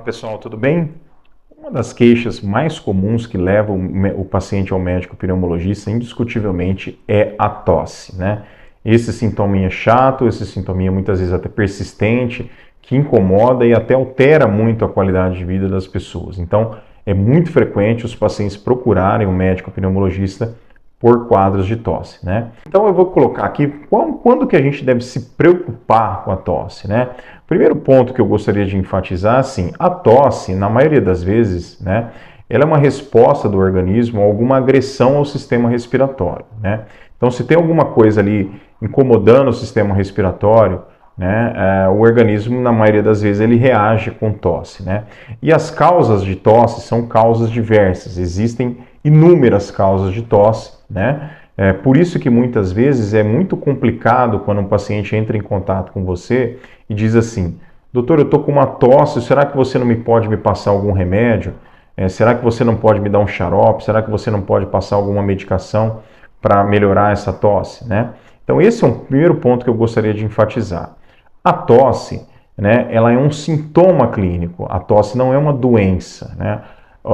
pessoal, tudo bem? Uma das queixas mais comuns que levam o paciente ao médico pneumologista, indiscutivelmente, é a tosse, né? Esse sintominha chato, esse sintominha muitas vezes até persistente, que incomoda e até altera muito a qualidade de vida das pessoas. Então, é muito frequente os pacientes procurarem o médico pneumologista por quadros de tosse, né? Então eu vou colocar aqui quando que a gente deve se preocupar com a tosse, né? Primeiro ponto que eu gostaria de enfatizar, assim, a tosse, na maioria das vezes, né, ela é uma resposta do organismo a alguma agressão ao sistema respiratório, né? Então se tem alguma coisa ali incomodando o sistema respiratório, né, o organismo, na maioria das vezes, ele reage com tosse, né? E as causas de tosse são causas diversas, existem inúmeras causas de tosse, né? Por isso que muitas vezes é muito complicado quando um paciente entra em contato com você e diz assim: doutor, eu estou com uma tosse, será que você não pode me passar algum remédio? Será que você não pode me dar um xarope? Será que você não pode passar alguma medicação para melhorar essa tosse, né? Então esse é um primeiro ponto que eu gostaria de enfatizar. A tosse, né, ela é um sintoma clínico, a tosse não é uma doença, né?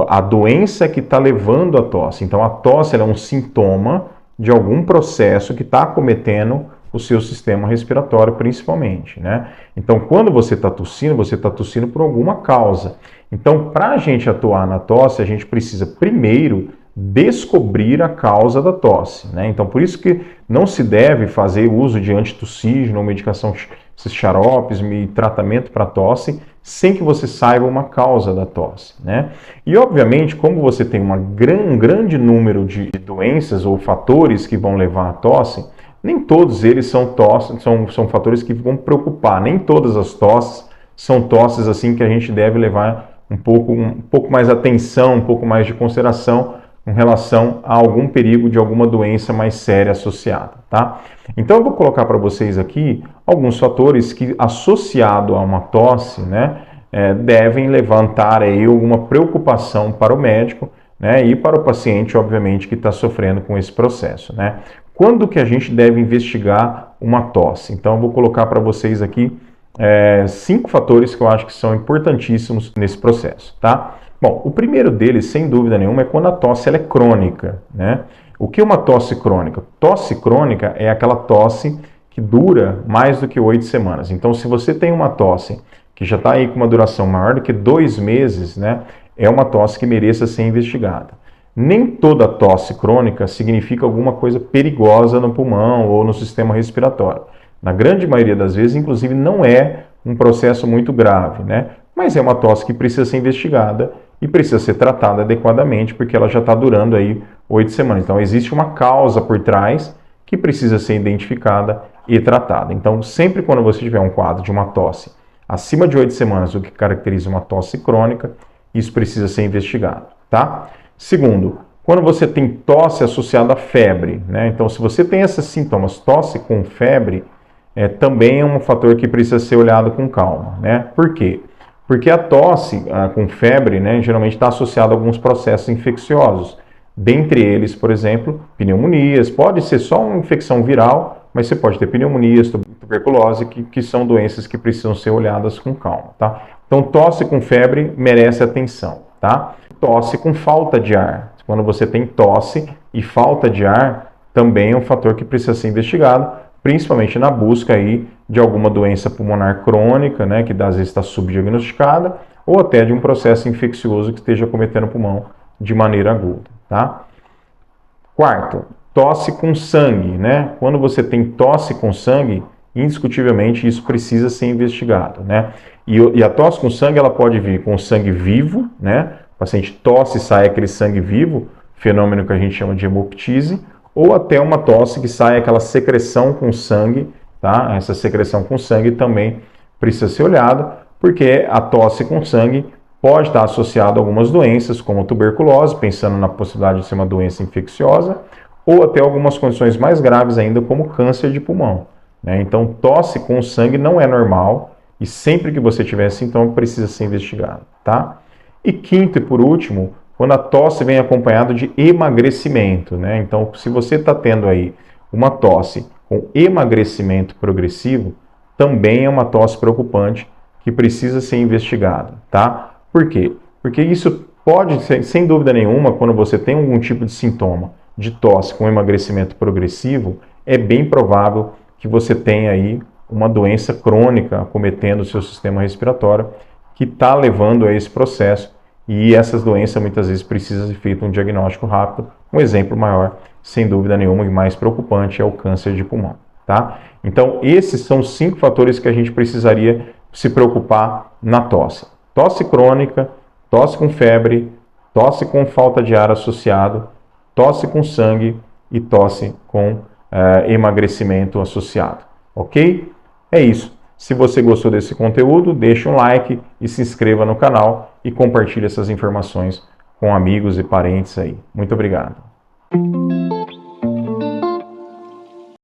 A doença é que está levando a tosse. Então a tosse ela é um sintoma de algum processo que está acometendo o seu sistema respiratório principalmente, né? Então quando você está tossindo por alguma causa. Então para a gente atuar na tosse, a gente precisa primeiro descobrir a causa da tosse, né? Então por isso que não se deve fazer uso de antitussígeno ou medicação, esses xaropes e tratamento para tosse, sem que você saiba uma causa da tosse, né? E obviamente, como você tem um grande número de doenças ou fatores que vão levar à tosse, nem todos eles são fatores que vão preocupar, nem todas as tosses são tosses assim que a gente deve levar um pouco mais atenção, um pouco mais de consideração em relação a algum perigo de alguma doença mais séria associada, tá? Então eu vou colocar para vocês aqui alguns fatores que, associado a uma tosse, né, devem levantar aí alguma preocupação para o médico, né, e para o paciente, obviamente, que está sofrendo com esse processo, né? Quando que a gente deve investigar uma tosse? Então eu vou colocar para vocês aqui 5 fatores que eu acho que são importantíssimos nesse processo, tá? Bom, o primeiro deles, sem dúvida nenhuma, é quando a tosse ela é crônica, né? O que é uma tosse crônica? Tosse crônica é aquela tosse que dura mais do que 8 semanas. Então, se você tem uma tosse que já está aí com uma duração maior do que 2 meses, né? É uma tosse que mereça ser investigada. Nem toda tosse crônica significa alguma coisa perigosa no pulmão ou no sistema respiratório. Na grande maioria das vezes, inclusive, não é um processo muito grave, né? Mas é uma tosse que precisa ser investigada e precisa ser tratada adequadamente, porque ela já está durando aí 8 semanas. Então, existe uma causa por trás que precisa ser identificada e tratada. Então, sempre quando você tiver um quadro de uma tosse acima de 8 semanas, o que caracteriza uma tosse crônica, isso precisa ser investigado, tá? Segundo, quando você tem tosse associada a febre, né? Então, se você tem esses sintomas, tosse com febre, também é um fator que precisa ser olhado com calma, né? Por quê? Porque a tosse com febre, né, geralmente está associada a alguns processos infecciosos. Dentre eles, por exemplo, pneumonias. Pode ser só uma infecção viral, mas você pode ter pneumonias, tuberculose, que são doenças que precisam ser olhadas com calma, tá? Então, tosse com febre merece atenção, tá? Tosse com falta de ar. Quando você tem tosse e falta de ar, também é um fator que precisa ser investigado, principalmente na busca aí de alguma doença pulmonar crônica, né, que às vezes está subdiagnosticada, ou até de um processo infeccioso que esteja acometendo o pulmão de maneira aguda, tá? Quarto, tosse com sangue, né? Quando você tem tosse com sangue, indiscutivelmente isso precisa ser investigado, né? E a tosse com sangue, ela pode vir com sangue vivo, né? O paciente tosse e sai aquele sangue vivo, fenômeno que a gente chama de hemoptise, ou até uma tosse que sai aquela secreção com sangue, tá? Essa secreção com sangue também precisa ser olhada, porque a tosse com sangue pode estar associada a algumas doenças, como tuberculose, pensando na possibilidade de ser uma doença infecciosa, ou até algumas condições mais graves ainda, como câncer de pulmão, né? Então, tosse com sangue não é normal, e sempre que você tiver sintoma, precisa ser investigado, tá? E quinto e por último, quando a tosse vem acompanhada de emagrecimento, né? Então, se você está tendo aí uma tosse com emagrecimento progressivo, também é uma tosse preocupante que precisa ser investigada, tá? Por quê? Porque isso pode, sem dúvida nenhuma, quando você tem algum tipo de sintoma de tosse com emagrecimento progressivo, é bem provável que você tenha aí uma doença crônica acometendo o seu sistema respiratório, que está levando a esse processo, e essas doenças muitas vezes precisam ser feito um diagnóstico rápido. Um exemplo maior, sem dúvida nenhuma, e mais preocupante, é o câncer de pulmão. Tá? Então, esses são 5 fatores que a gente precisaria se preocupar na tosse. Tosse crônica, tosse com febre, tosse com falta de ar associado, tosse com sangue e tosse com emagrecimento associado. Ok? É isso. Se você gostou desse conteúdo, deixe um like e se inscreva no canal e compartilhe essas informações com amigos e parentes aí. Muito obrigado.